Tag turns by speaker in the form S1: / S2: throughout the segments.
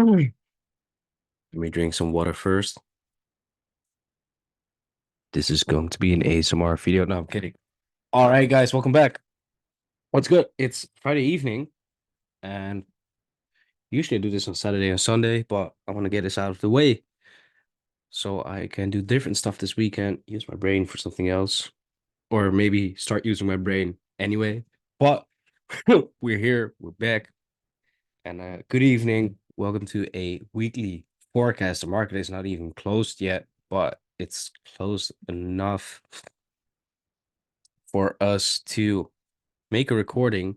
S1: Let me drink some water first. This is going to be an ASMR video. No, I'm kidding. All right, guys, welcome back. What's good? It's Friday evening, and usually I do this on Saturday and Sunday, but I want to get this out of the way so I can do different stuff this weekend, use my brain for something else, or maybe start using my brain anyway. But we're here, we're back, and good evening. Welcome to a weekly forecast. The market is not even closed yet, but it's close enough for us to make a recording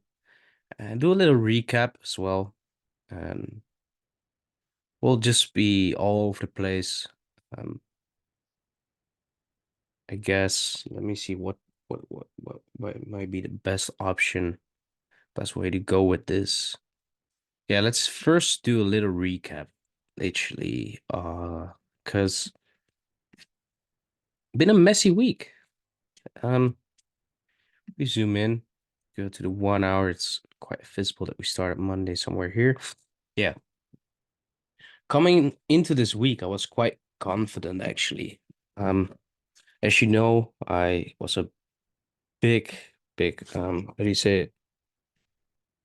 S1: and do a little recap as well. And we'll just be all over the place. Um, I guess let me see what might be the best option, best way to go with this. Yeah, let's first do a little recap, literally. Because been a messy week. We zoom in, go to the 1 hour. It's quite visible that we started Monday somewhere here. Yeah. Coming into this week, I was quite confident actually. As you know, I was a big how do you say it?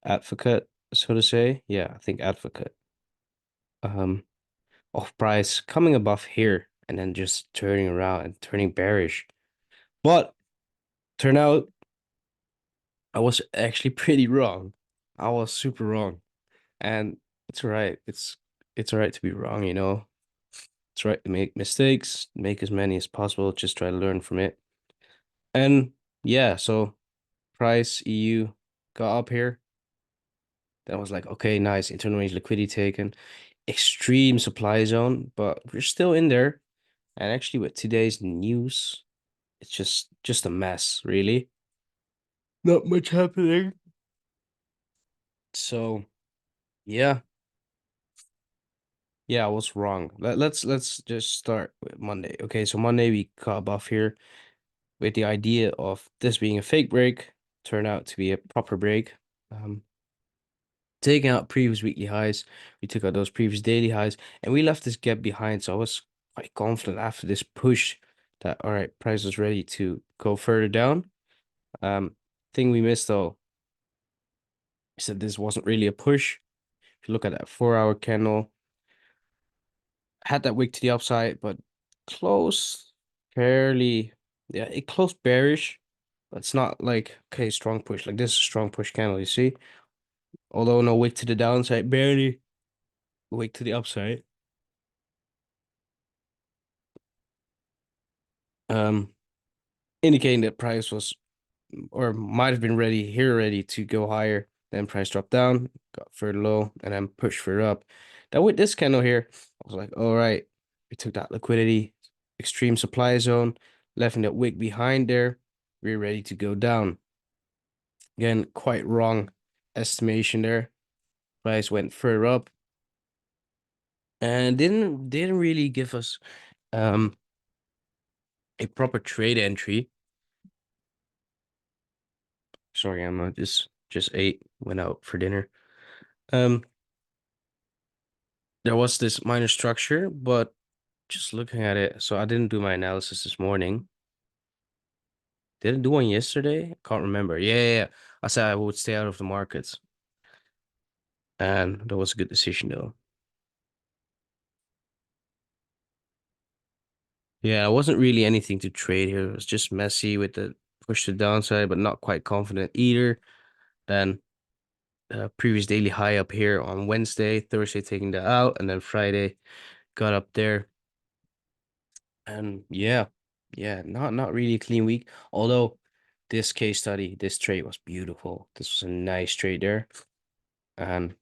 S1: Advocate, so to say. Yeah, I think advocate. Um, of price coming above here and then just turning around and turning bearish. But turn out I was actually pretty wrong. I was super wrong. And it's all right. It's all right to be wrong, you know. It's right to make mistakes, make as many as possible, just try to learn from it. And yeah, so price EU got up here. That was like, okay, nice. Internal range liquidity taken. Extreme supply zone, but we're still in there. And actually with today's news, it's just a mess, really. Not much happening. So yeah. Yeah, I was wrong. Let's just start with Monday. Okay, so Monday we got above here with the idea of this being a fake break, turned out to be a proper break. Taking out previous weekly highs, we took out those previous daily highs, and we left this gap behind. So I was quite confident after this push that all right, price is ready to go further down. Thing we missed though is that this wasn't really a push. If you look at that 4 hour candle, had that wick to the upside, but close fairly, yeah, it closed bearish, but it's not like okay, strong push. Like this is a strong push candle, you see? Although no wick to the downside, barely wick to the upside. Um, Indicating that price was or might have been ready to go higher. Then price dropped down, got further low, and then pushed further up. Now with this candle here, I was like, all right, we took that liquidity, extreme supply zone, left that wick behind there. We're ready to go down. Again, quite wrong estimation there. Price went further up and didn't really give us a proper trade entry. Sorry, I'm just ate, went out for dinner. Um, there was this minor structure, but just looking at it, so I didn't do my analysis this morning. Didn't do one yesterday. Can't remember. Yeah. I said I would stay out of the markets, and that was a good decision though. Yeah, it wasn't really anything to trade here. It was just messy with the push to the downside, but not quite confident either. Then previous daily high up here on Wednesday, Thursday taking that out, and then Friday got up there. And yeah, not really a clean week. Although this case study, this trade was beautiful. This was a nice trade there. And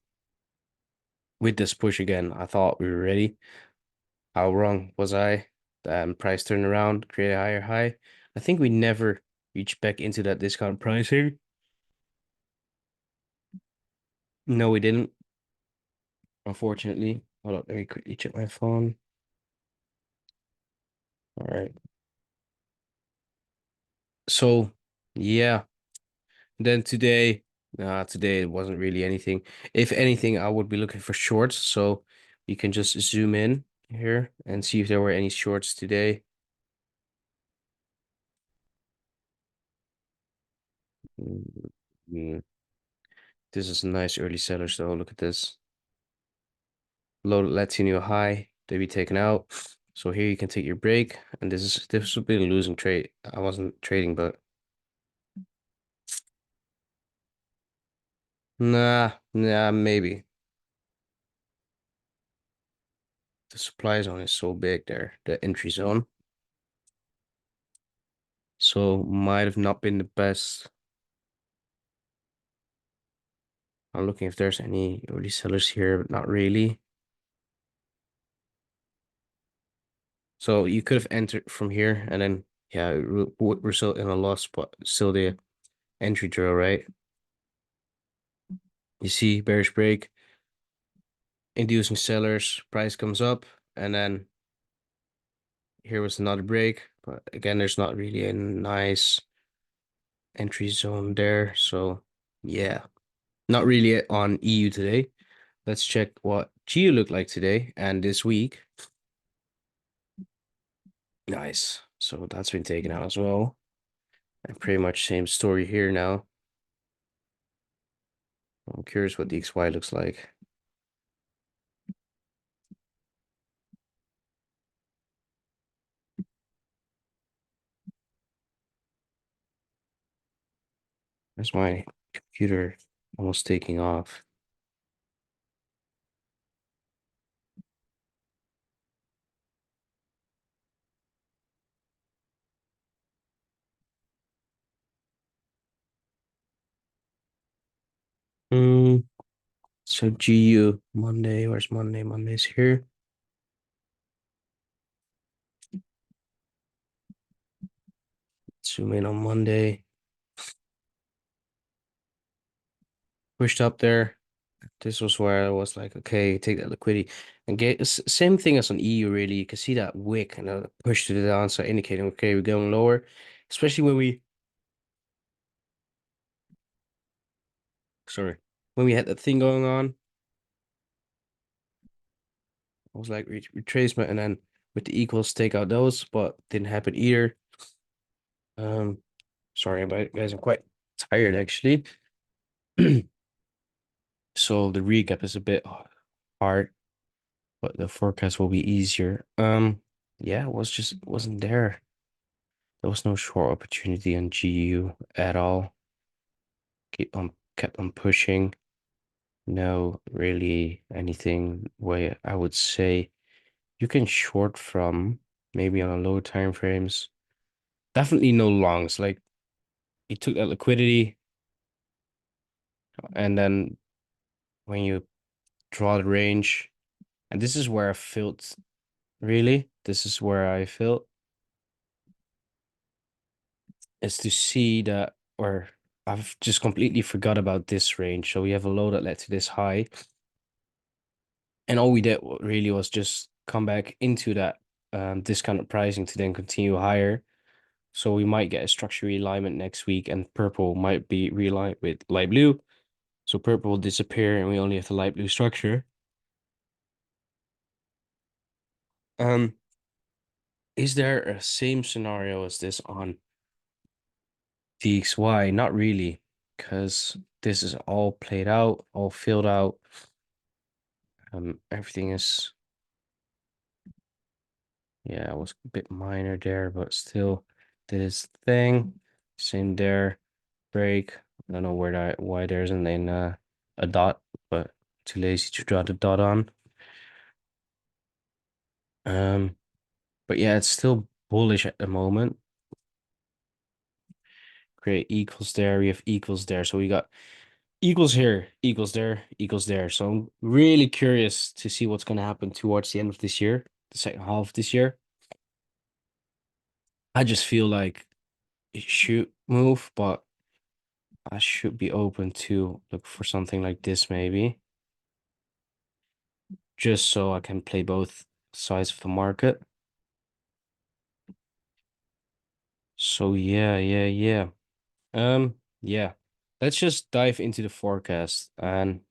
S1: with this push again, I thought we were ready. How wrong was I? Price turned around, create a higher high. I think we never reached back into that discount pricing. No, we didn't, unfortunately. Hold up, let me quickly check my phone. All right. So, yeah. Then today it wasn't really anything. If anything, I would be looking for shorts. So You can just zoom in here and see if there were any shorts today. Mm, This is a nice early seller, so look at this. Low Latino high, they be taken out. So here you can take your break, and this would be a losing trade. I wasn't trading, but nah, maybe. The supply zone is so big there, the entry zone. So might have not been the best. I'm looking if there's any early sellers here, but not really. So you could have entered from here, and then yeah, it would result in a loss, but still the entry drill, right? You see bearish break, inducing sellers, price comes up, and then here was another break, but again, there's not really a nice entry zone there. So yeah, not really on EU today. Let's check what GU looked like today and this week. Nice. So that's been taken out as well. And pretty much same story here now. I'm curious what DXY looks like. There's my computer almost taking off. So GU Monday, where's Monday? Monday's here. Zoom in on Monday. Pushed up there. This was where I was like, okay, take that liquidity and get same thing as on EU really. You can see that wick and a push to the downside indicating okay, we're going lower, especially when we had that thing going on. I was like retracement and then with the equals take out those, but didn't happen either. Um, sorry about it, guys. I'm quite tired actually. So the recap is a bit hard, but the forecast will be easier. Yeah, it wasn't there. There was no short opportunity on GU at all. Kept on pushing. No, really anything where I would say you can short from maybe on a low time frames. Definitely no longs. Like you took that liquidity and then when you draw the range, and this is where I felt really, this is where I felt is to see that, or I've just completely forgot about this range. So we have a low that led to this high. And all we did really was just come back into that discounted pricing to then continue higher. So we might get a structure realignment next week, and purple might be realigned with light blue. So purple will disappear, and we only have the light blue structure. Um, is there a same scenario as this on DXY? Not really, because this is all played out, all filled out. Everything is, yeah, it was a bit minor there, but still did its thing. Same there, break. I don't know why there isn't a dot, but too lazy to draw the dot on. Um, but yeah, it's still bullish at the moment. Create equals there. We have equals there. So we got equals here, equals there, equals there. So I'm really curious to see what's going to happen towards the end of this year, the second half of this year. I just feel like it should move, but I should be open to look for something like this maybe, just so I can play both sides of the market. So yeah. Yeah. Let's just dive into the forecast. And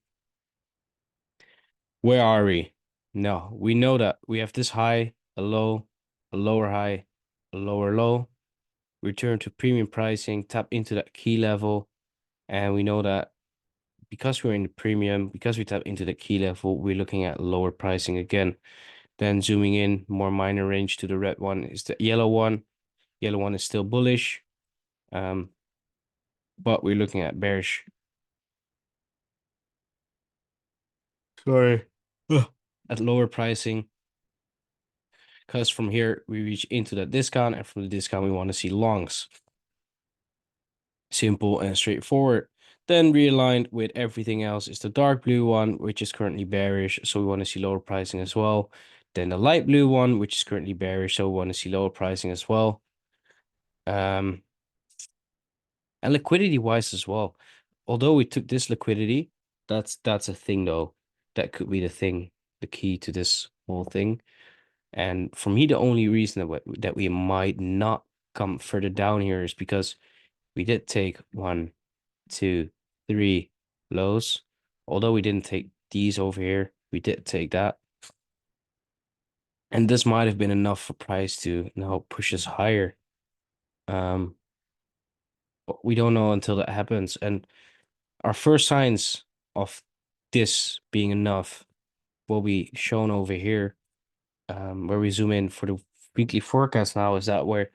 S1: where are we? No, we know that we have this high, a low, a lower high, a lower low, return to premium pricing, tap into that key level, and we know that because we're in the premium, because we tap into the key level, we're looking at lower pricing again. Then zooming in, more minor range to the red one is the yellow one. Yellow one is still bullish, but we're looking at bearish. Sorry. Ugh. At lower pricing, because from here we reach into that discount, and from the discount we want to see longs. Simple and straightforward. Then realigned with everything else is the dark blue one, which is currently bearish, so we want to see lower pricing as well. Then the light blue one, which is currently bearish, so we want to see lower pricing as well. And liquidity wise as well. Although we took this liquidity, that's a thing though. That could be the thing, the key to this whole thing. And for me, the only reason that we might not come further down here is because we did take 1, 2, 3 lows. Although we didn't take these over here, we did take that. And this might have been enough for price to now push us higher. But we don't know until that happens. And our first signs of this being enough will be shown over here, where we zoom in for the weekly forecast now, is that where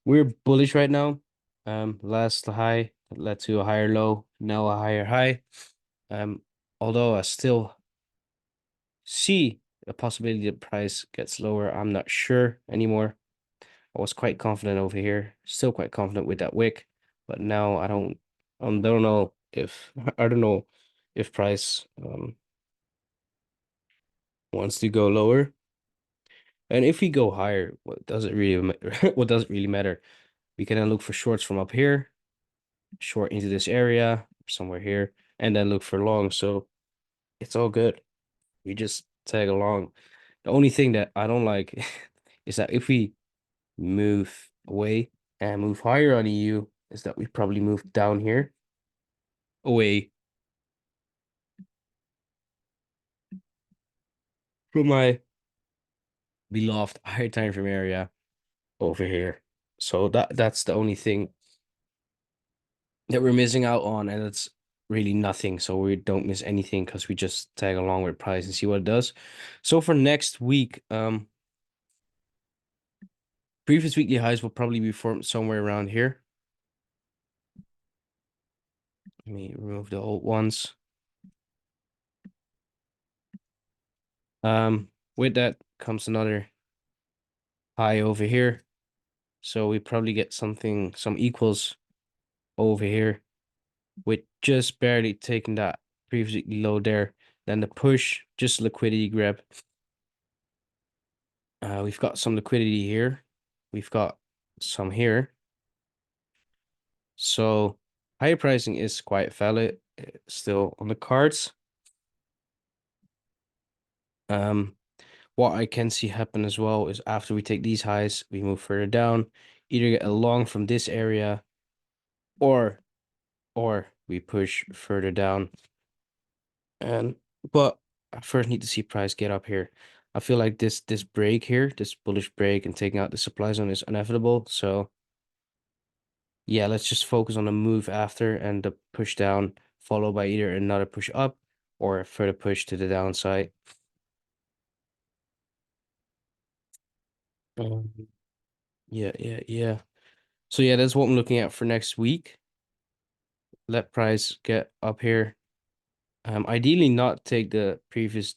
S1: we're bullish right now. Last high led to a higher low, now a higher high. Although I still see a possibility the price gets lower, I'm not sure anymore. I was quite confident over here, still quite confident with that wick, but now don't know if I don't know if price wants to go lower. And if we go higher, what does it really what does it really matter? We can then look for shorts from up here, short into this area, somewhere here, and then look for long. So it's all good. We just tag along. The only thing that I don't like is that if we move away and move higher on EU, is that we probably move down here away from my beloved higher time frame area over here. So that's the only thing that we're missing out on, and it's really nothing. So we don't miss anything because we just tag along with price and see what it does. So for next week, previous weekly highs will probably be formed somewhere around here. Let me remove the old ones. With that comes another high over here. So we probably get some equals over here with just barely taking that previous weekly low there. Then the push, just liquidity grab. We've got some liquidity here. We've got some here. So higher pricing is quite valid, still on the cards. What I can see happen as well is after we take these highs, we move further down, either get a long from this area, or we push further down. But I first need to see price get up here. I feel like this break here, this bullish break and taking out the supply zone is inevitable. So yeah, let's just focus on the move after and the push down, followed by either another push up or a further push to the downside. Um, yeah. So yeah, that's what I'm looking at for next week. Let price get up here. Ideally not take the previous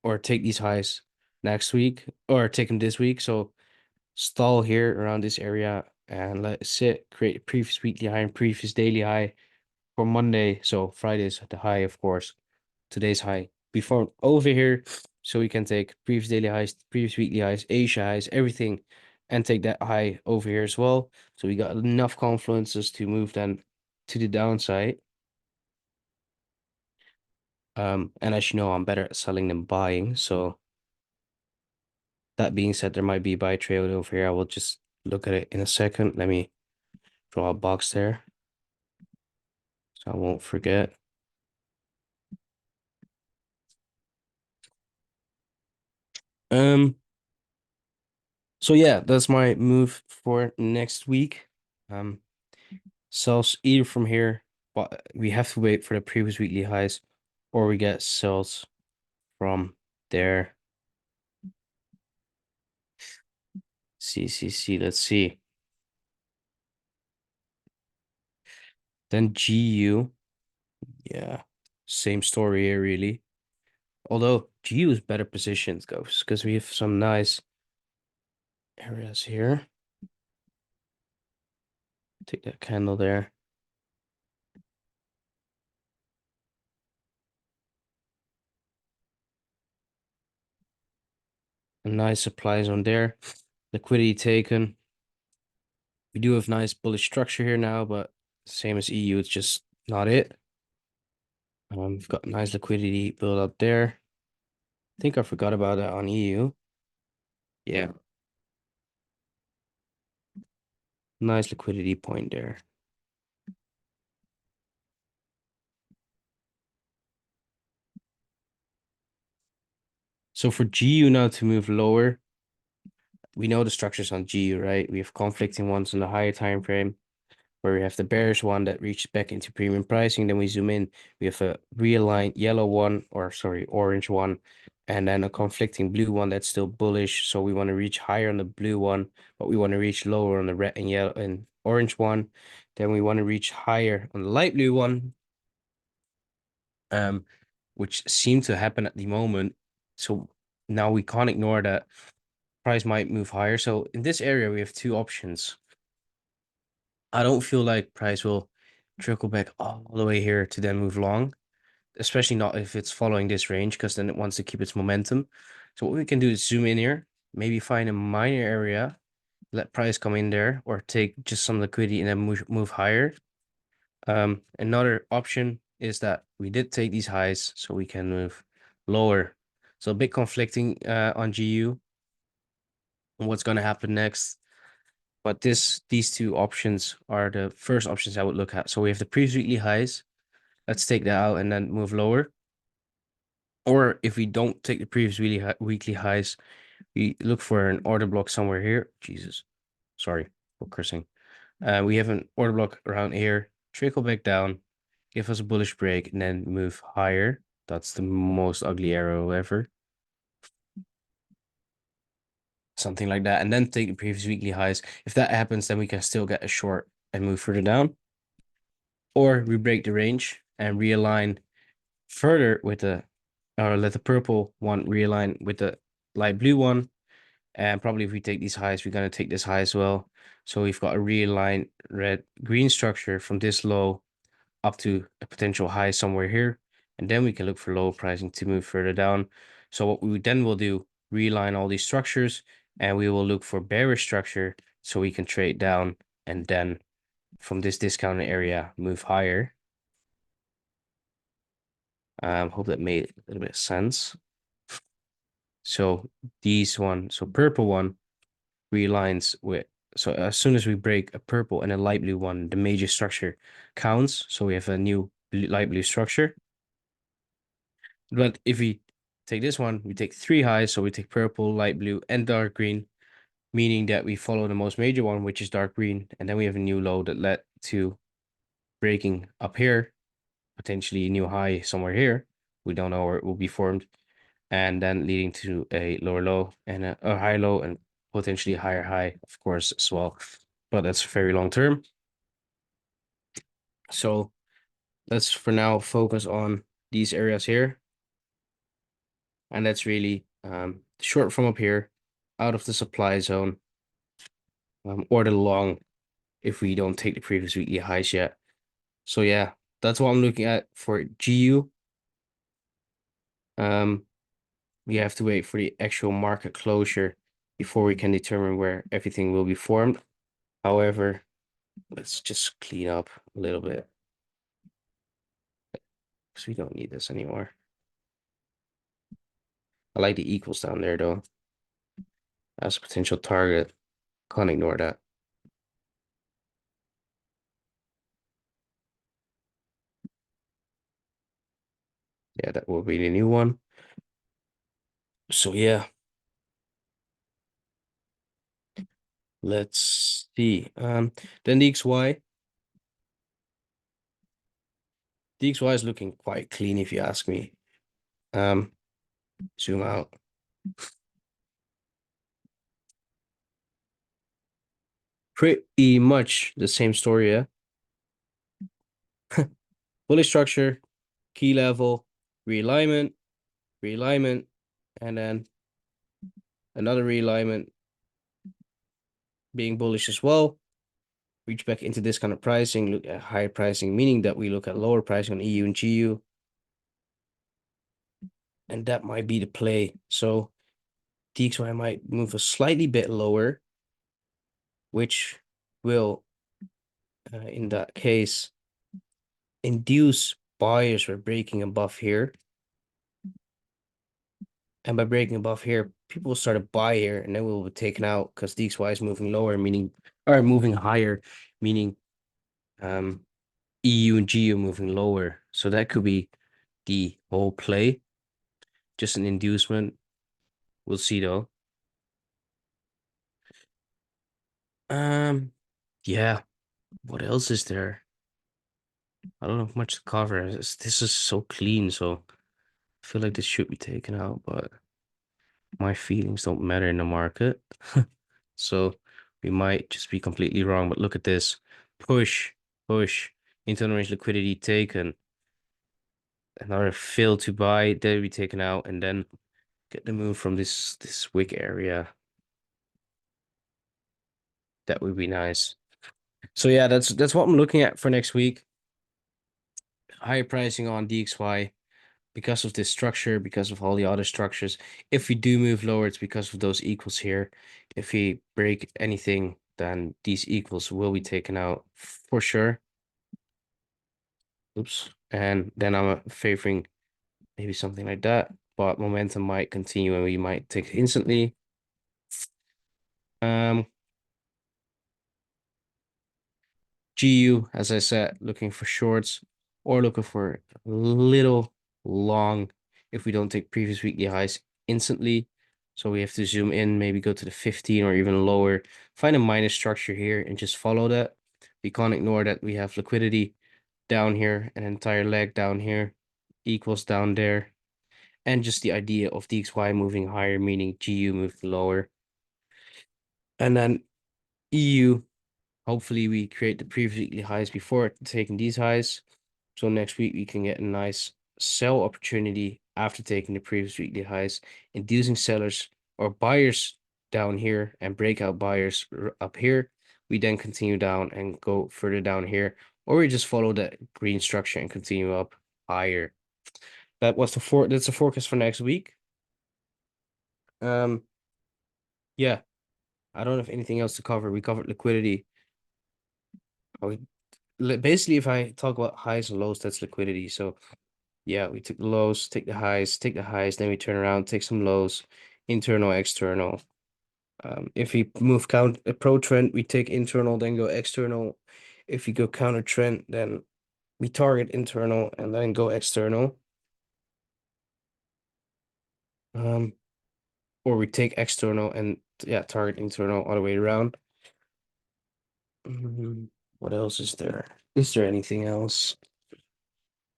S1: or take these highs next week or take them this week. So stall here around this area and let it sit, create a previous weekly high and previous daily high for Monday. So Friday's the high, of course. Today's high before over here. So we can take previous daily highs, previous weekly highs, Asia highs, everything, and take that high over here as well. So we got enough confluences to move then to the downside. And as you know, I'm better at selling than buying. So that being said, there might be a buy trail over here. I will just look at it in a second. Let me draw a box there so I won't forget. Um, so yeah, that's my move for next week. Um, sells either from here, but we have to wait for the previous weekly highs, or we get sells from there. CCC, let's see. Then GU, yeah, same story here really. Although GU is better positioned, guys, because we have some nice areas here. Take that candle there. A nice supply zone there. Liquidity taken. We do have nice bullish structure here now, but same as EU, it's just not it. We've got nice liquidity build up there. I think I forgot about that on EU. Yeah, nice liquidity point there. So for GU now to move lower, we know the structures on GU, right? We have conflicting ones on the higher time frame, where we have the bearish one that reaches back into premium pricing. Then we zoom in, we have a realigned yellow one, or sorry, orange one, and then a conflicting blue one that's still bullish. So we want to reach higher on the blue one, but we want to reach lower on the red and yellow and orange one. Then we want to reach higher on the light blue one, um, which seem to happen at the moment. So now we can't ignore that price might move higher. So in this area, we have two options. I don't feel like price will trickle back all the way here to then move long, especially not if it's following this range, because then it wants to keep its momentum. So what we can do is zoom in here, maybe find a minor area, let price come in there, or take just some liquidity and then move higher. Another option is that we did take these highs, so we can move lower. So a bit conflicting on GU and what's going to happen next. But these two options are the first options I would look at. So we have the previous weekly highs. Let's take that out and then move lower. Or if we don't take the previous weekly highs, we look for an order block somewhere here. Jesus, sorry for cursing. We have an order block around here. Trickle back down, give us a bullish break, and then move higher. That's the most ugly arrow ever. Something like that. And then take the previous weekly highs. If that happens, then we can still get a short and move further down. Or we break the range and realign further with the, or let the purple one realign with the light blue one. And probably if we take these highs, we're going to take this high as well. So we've got a realigned red green structure from this low up to a potential high somewhere here. And then we can look for low pricing to move further down. So what we then will do, realign all these structures, and we will look for bearish structure so we can trade down and then from this discounted area move higher. Hope that made a little bit of sense. So so purple one realigns with, so as soon as we break a purple and a light blue one, the major structure counts. So we have a new light blue structure. But if we take this one, we take three highs. So we take purple, light blue, and dark green, meaning that we follow the most major one, which is dark green. And then we have a new low that led to breaking up here, potentially a new high somewhere here. We don't know where it will be formed. And then leading to a lower low and a high low and potentially a higher high, of course, as well. But that's very long term. So let's for now focus on these areas here. And that's really short from up here, out of the supply zone, or the long if we don't take the previous weekly highs yet. So yeah, that's what I'm looking at for GU. We have to wait for the actual market closure before we can determine where everything will be formed. However, let's just clean up a little bit because we don't need this anymore. I like the equals down there though. As a potential target. Can't ignore that. Yeah, that will be the new one. So yeah, Let's see. Then DXY. DXY is looking quite clean if you ask me. Um, Zoom out. Pretty much the same story, yeah. Bullish structure, key level, realignment, realignment, and then another realignment being bullish as well. Reach back into this kind of pricing, look at higher pricing, meaning that we look at lower pricing on EU and GU. And that might be the play. So DXY might move a slightly bit lower, which will, in that case, induce buyers for breaking above here. And by breaking above here, people will start to buy here, and then we'll be taken out because DXY is moving lower, meaning, or moving higher, meaning EU and GU moving lower. So that could be the whole play. Just an inducement. We'll see though. Yeah. What else is there? I don't have much to cover. This is so clean, so I feel like this should be taken out, but my feelings don't matter in the market. So we might just be completely wrong. But look at this. Push, push. Internal range liquidity taken. Another fill to buy. That be taken out, and then get the move from this wick area. That would be nice. So yeah, that's what I'm looking at for next week. Higher pricing on DXY because of this structure, because of all the other structures. If we do move lower, it's because of those equals here. If we break anything, then these equals will be taken out for sure. Oops. And then I'm favoring maybe something like that, but momentum might continue and we might take it instantly. GU, as I said, looking for shorts or looking for a little long if we don't take previous weekly highs instantly. So we have to zoom in, maybe go to the 15 or even lower, find a minus structure here and just follow that. We can't ignore that we have liquidity down here, an entire leg down here, equals down there, and just the idea of DXY moving higher, meaning GU moving lower. And then EU, hopefully we create the previous weekly highs before taking these highs. So next week we can get a nice sell opportunity after taking the previous weekly highs, inducing sellers or buyers down here and breakout buyers up here. We then continue down and go further down here, or we just follow that green structure and continue up higher. That's the forecast for next week. Um, yeah, I don't have anything else to cover. We covered liquidity. Basically, if I talk about highs and lows, that's liquidity. So yeah, we took the lows, take the highs, then we turn around, take some lows, internal, external. If we move count a pro trend, we take internal, then go external. If we go counter trend, then we target internal and then go external. Or we take external and yeah, target internal all the way around. What else is there? Is there anything else?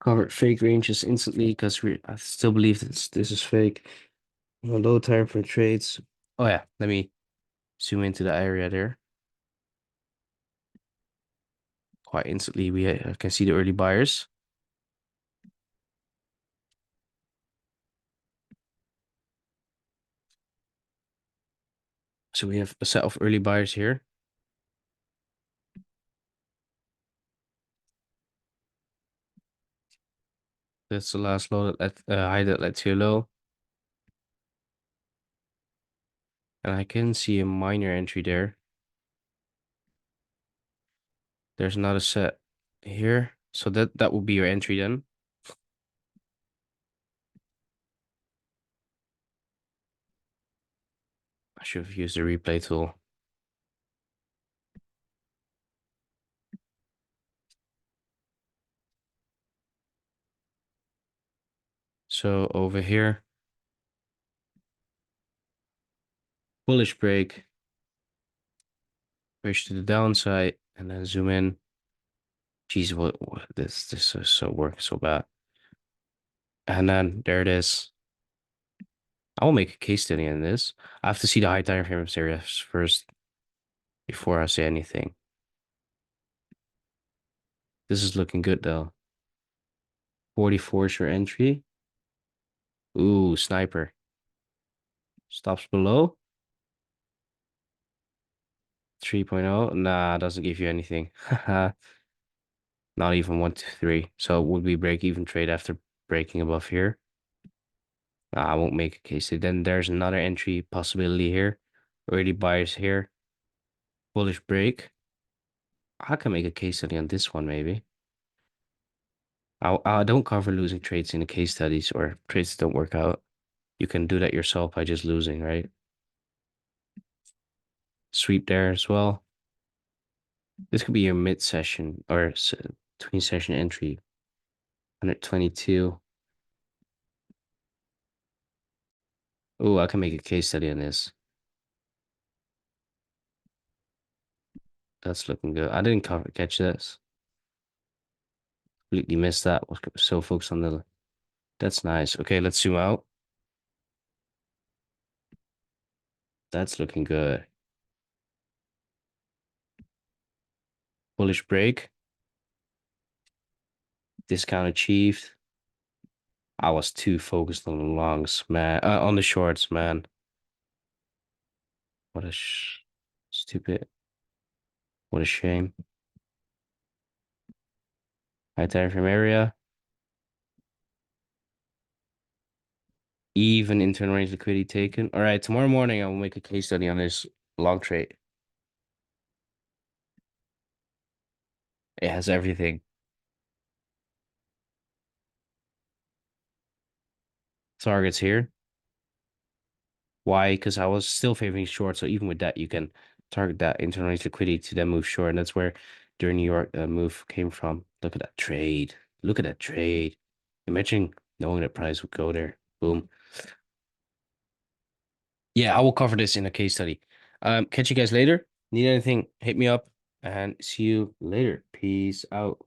S1: Covered fake ranges instantly because I still believe this is fake. Low time for trades. Oh yeah, let me zoom into the area there. Quite instantly, we can see the early buyers. So we have a set of early buyers here. That's the last low that high that led to a low. And I can see a minor entry there. There's another set here. So that will be your entry then. I should have used the replay tool. So over here, bullish break. Push to the downside and then zoom in. Jeez, what this is so working so bad. And then there it is. I will make a case study on this. I have to see the high time frame series first before I say anything. This is looking good though. 44 is your entry. Ooh, sniper. Stops below. 3.0. Nah, doesn't give you anything. Not even 1 to 3. So would we break even trade after breaking above here? Nah, I won't make a case study. Then there's another entry possibility here. Already buyers here. Bullish break. I can make a case study on this one maybe. I don't cover losing trades in the case studies or trades that don't work out. You can do that yourself by just losing, right? Sweep there as well. This could be your mid session or between session entry. 122. Oh, I can make a case study on this. That's looking good. I didn't catch this. Completely missed that. Was so focused on the. That's nice. Okay, let's zoom out. That's looking good. Bullish break. Discount achieved. I was too focused on the longs, man. On the shorts, man. What a stupid. What a shame. High time frame area. Even internal range liquidity taken. All right, tomorrow morning I will make a case study on this long trade. It has everything. Targets here. Why? Because I was still favoring short. So even with that, you can target that internal range liquidity to then move short. And that's where their New York move came from. Look at that trade. Look at that trade. Imagine knowing that price would go there. Boom. Yeah, I will cover this in a case study. Catch you guys later. Need anything, hit me up and see you later. Peace out.